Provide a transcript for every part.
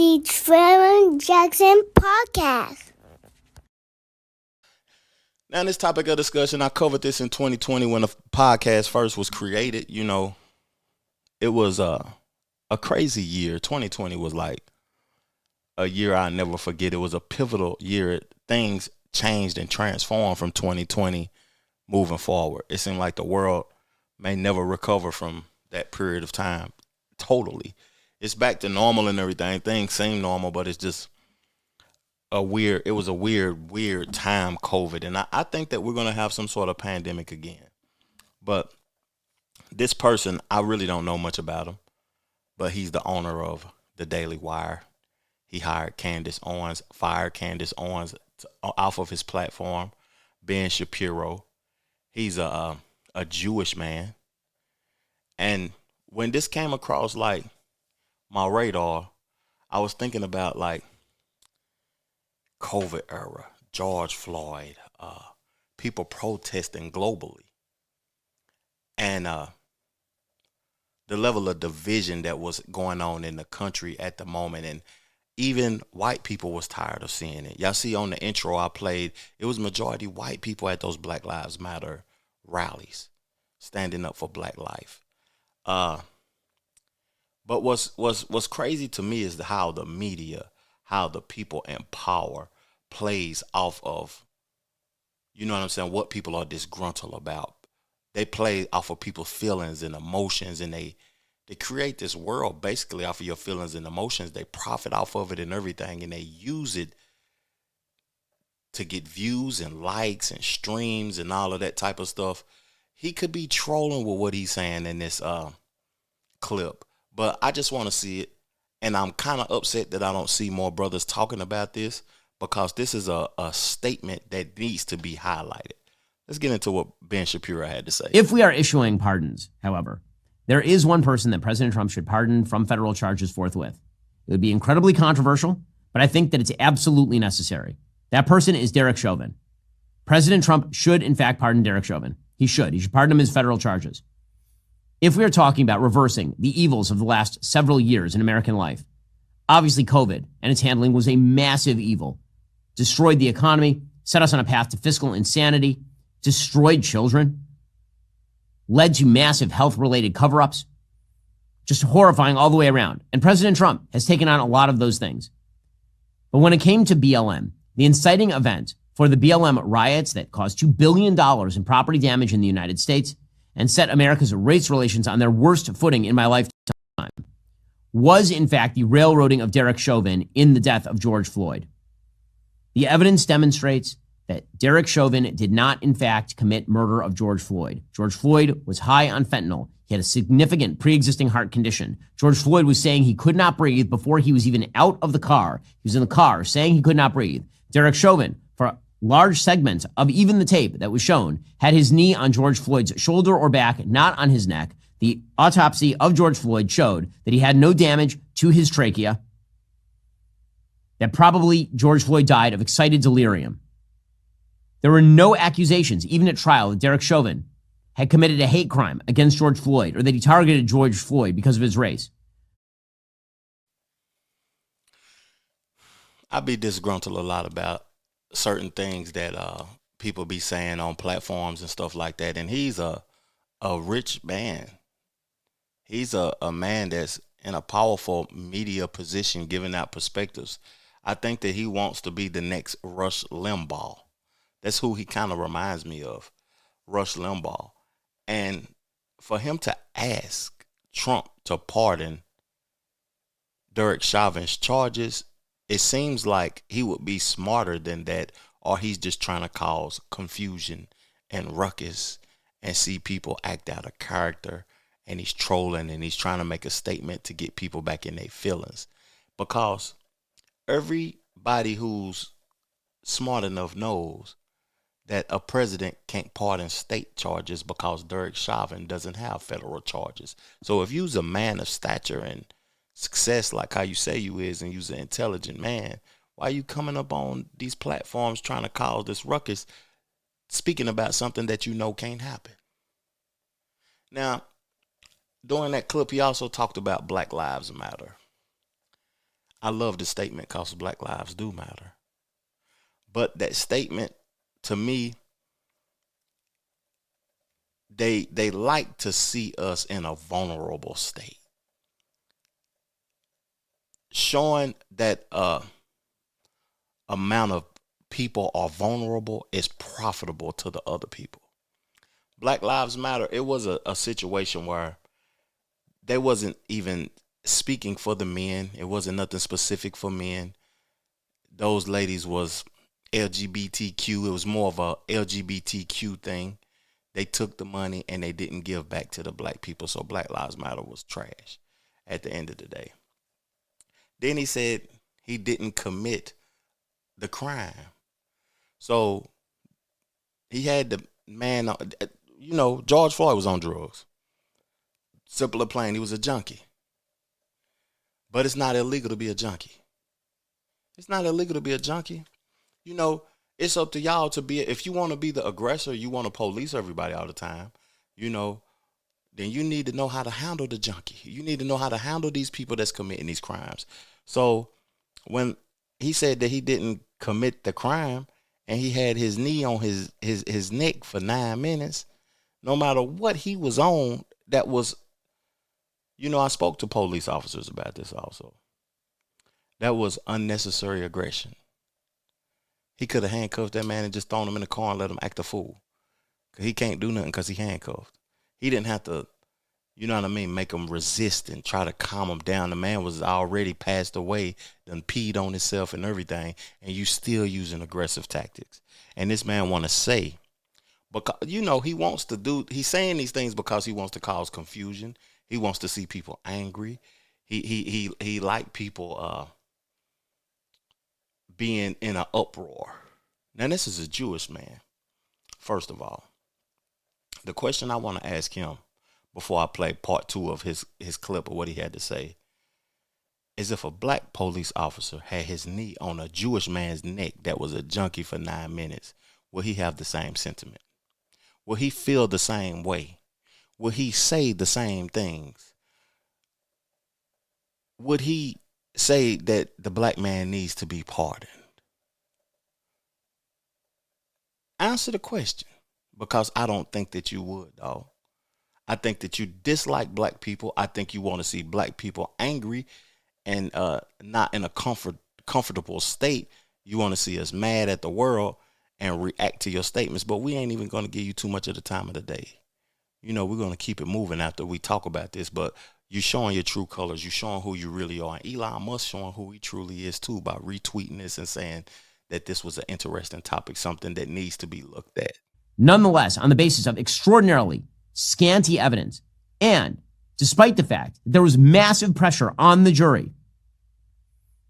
the Trevor Jackson Podcast. Now, in this topic of discussion, I covered this in 2020 when the podcast first was created. You know, it was a crazy year. 2020 was like a year I'll never forget. It was a pivotal year. Things changed and transformed from 2020 moving forward. It seemed like the world may never recover from that period of time totally. It's back to normal and everything. Things seem normal, but it's just it was a weird time, COVID. And I think that we're going to have some sort of pandemic again. But this person, I really don't know much about him, but he's the owner of the Daily Wire. He fired Candace Owens off of his platform. Ben Shapiro. He's a Jewish man. And when this came across like my radar, I was thinking about like COVID era, George Floyd, people protesting globally, and the level of division that was going on in the country at the moment. And even white people was tired of seeing it. Y'all see on the intro I played, it was majority white people at those Black Lives Matter rallies, standing up for Black life. But what's crazy to me is how the media, how the people in power plays off of, you know what I'm saying, what people are disgruntled about. They play off of people's feelings and emotions, and they create this world basically off of your feelings and emotions. They profit off of it and everything, and they use it to get views and likes and streams and all of that type of stuff. He could be trolling with what he's saying in this clip, but I just want to see it. And I'm kind of upset that I don't see more brothers talking about this, because this is a statement that needs to be highlighted. Let's get into what Ben Shapiro had to say. If we are issuing pardons, however, there is one person that President Trump should pardon from federal charges forthwith. It would be incredibly controversial, but I think that it's absolutely necessary. That person is Derek Chauvin. President Trump should, in fact, pardon Derek Chauvin. He should pardon him his federal charges. If we are talking about reversing the evils of the last several years in American life, obviously COVID and its handling was a massive evil. Destroyed the economy, set us on a path to fiscal insanity, destroyed children, led to massive health-related cover-ups, just horrifying all the way around. And President Trump has taken on a lot of those things. But when it came to BLM, the inciting event for the BLM riots that caused $2 billion in property damage in the United States and set America's race relations on their worst footing in my lifetime, was in fact the railroading of Derek Chauvin in the death of George Floyd. The evidence demonstrates that Derek Chauvin did not, in fact, commit murder of George Floyd. George Floyd was high on fentanyl. He had a significant pre-existing heart condition. George Floyd was saying he could not breathe before he was even out of the car. He was in the car saying he could not breathe. Derek Chauvin, for large segments of even the tape that was shown, had his knee on George Floyd's shoulder or back, not on his neck. The autopsy of George Floyd showed that he had no damage to his trachea, that probably George Floyd died of excited delirium. There were no accusations, even at trial, that Derek Chauvin had committed a hate crime against George Floyd or that he targeted George Floyd because of his race. I be disgruntled a lot about certain things that people be saying on platforms and stuff like that. And he's a rich man. He's a man that's in a powerful media position, giving out perspectives. I think that he wants to be the next Rush Limbaugh. That's who he kind of reminds me of, Rush Limbaugh. And for him to ask Trump to pardon Derek Chauvin's charges, it seems like he would be smarter than that, or he's just trying to cause confusion and ruckus and see people act out of character, and he's trolling and he's trying to make a statement to get people back in their feelings. Because everybody who's smart enough knows that a president can't pardon state charges because Derek Chauvin doesn't have federal charges. So if you's a man of stature and success like how you say you is, and you's an intelligent man, why are you coming up on these platforms trying to cause this ruckus, speaking about something that you know can't happen? Now, during that clip, he also talked about Black Lives Matter. I love the statement because Black lives do matter. But that statement, to me, they like to see us in a vulnerable state. Showing that amount of people are vulnerable is profitable to the other people. Black Lives Matter, it was a situation where they wasn't even speaking for the men. It wasn't nothing specific for men. Those ladies was LGBTQ. It was more of a LGBTQ thing. They took the money and they didn't give back to the black people. So Black Lives Matter was trash at the end of the day. Then he said he didn't commit the crime. So he had the man, George Floyd was on drugs. Simple and plain, he was a junkie. But it's not illegal to be a junkie. It's not illegal to be a junkie. It's up to y'all to be, if you want to be the aggressor, you want to police everybody all the time, then you need to know how to handle the junkie. You need to know how to handle these people that's committing these crimes. So when he said that he didn't commit the crime and he had his knee on his neck for 9 minutes, no matter what he was on, that was, I spoke to police officers about this also. That was unnecessary aggression. He could have handcuffed that man and just thrown him in the car and let him act a fool. He can't do nothing because he handcuffed. He didn't have to, make him resist and try to calm him down. The man was already passed away, done peed on himself and everything, and you still using aggressive tactics. And this man want to say, because, he's saying these things because he wants to cause confusion. He wants to see people angry. He like people being in an uproar. Now, this is a Jewish man, first of all. The question I want to ask him before I play part 2 of his clip of what he had to say is, if a black police officer had his knee on a Jewish man's neck that was a junkie for 9 minutes, will he have the same sentiment? Will he feel the same way? Will he say the same things? Would he say that the black man needs to be pardoned? Answer the question, because I don't think that you would, dog. I think that you dislike black people. I think you want to see black people angry and not in a comfortable state. You want to see us mad at the world and react to your statements, but we ain't even going to give you too much of the time of the day. We're going to keep it moving after we talk about this, but you're showing your true colors. You're showing who you really are. And Elon Musk showing who he truly is too by retweeting this and saying that this was an interesting topic, something that needs to be looked at. Nonetheless, on the basis of extraordinarily scanty evidence, and despite the fact that there was massive pressure on the jury,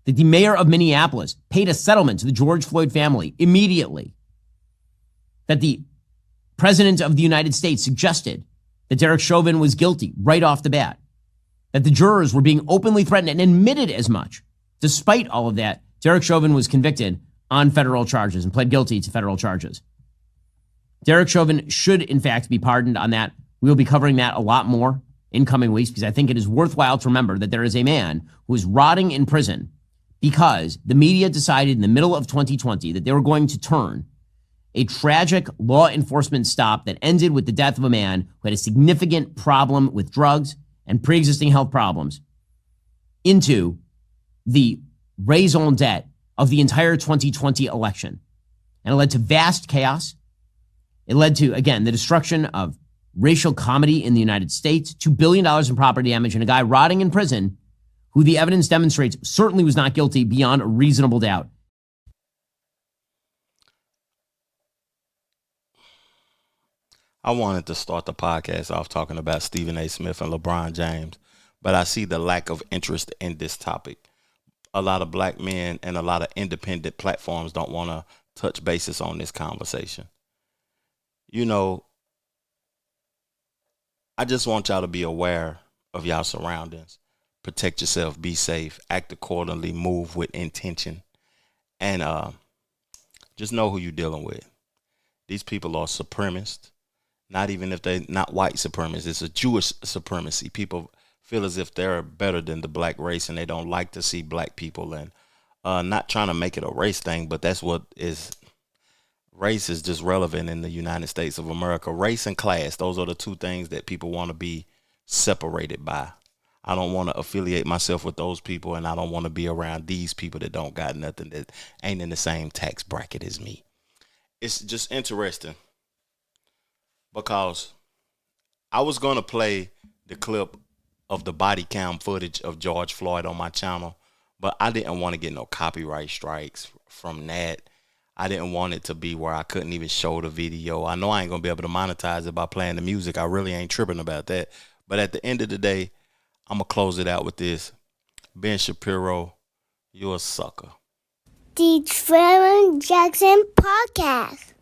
that the mayor of Minneapolis paid a settlement to the George Floyd family immediately, that the president of the United States suggested that Derek Chauvin was guilty right off the bat, that the jurors were being openly threatened and admitted as much. Despite all of that, Derek Chauvin was convicted on federal charges and pled guilty to federal charges. Derek Chauvin should, in fact, be pardoned on that. We will be covering that a lot more in coming weeks, because I think it is worthwhile to remember that there is a man who is rotting in prison because the media decided in the middle of 2020 that they were going to turn a tragic law enforcement stop that ended with the death of a man who had a significant problem with drugs and pre-existing health problems into the raison d'etre of the entire 2020 election. And it led to vast chaos. It led to, again, the destruction of racial comedy in the United States, $2 billion in property damage, and a guy rotting in prison who the evidence demonstrates certainly was not guilty beyond a reasonable doubt. I wanted to start the podcast off talking about Stephen A. Smith and LeBron James, but I see the lack of interest in this topic. A lot of black men and a lot of independent platforms don't want to touch bases on this conversation. I just want y'all to be aware of y'all surroundings. Protect yourself, be safe, act accordingly, move with intention, and just know who you're dealing with. These people are supremacists. Not even if they're not white supremacists. It's a Jewish supremacy. People feel as if they're better than the black race, and they don't like to see black people. And not trying to make it a race thing, but that's what is. Race is just relevant in the United States of America. Race and class, those are the two things that people want to be separated by. I don't want to affiliate myself with those people, and I don't want to be around these people that don't got nothing, that ain't in the same tax bracket as me. It's just interesting because I was going to play the clip of the body cam footage of George Floyd on my channel, but I didn't want to get no copyright strikes from that. I didn't want it to be where I couldn't even show the video. I know I ain't going to be able to monetize it by playing the music. I really ain't tripping about that. But at the end of the day, I'm going to close it out with this. Ben Shapiro, you're a sucker. The Trevor Jackson Podcast.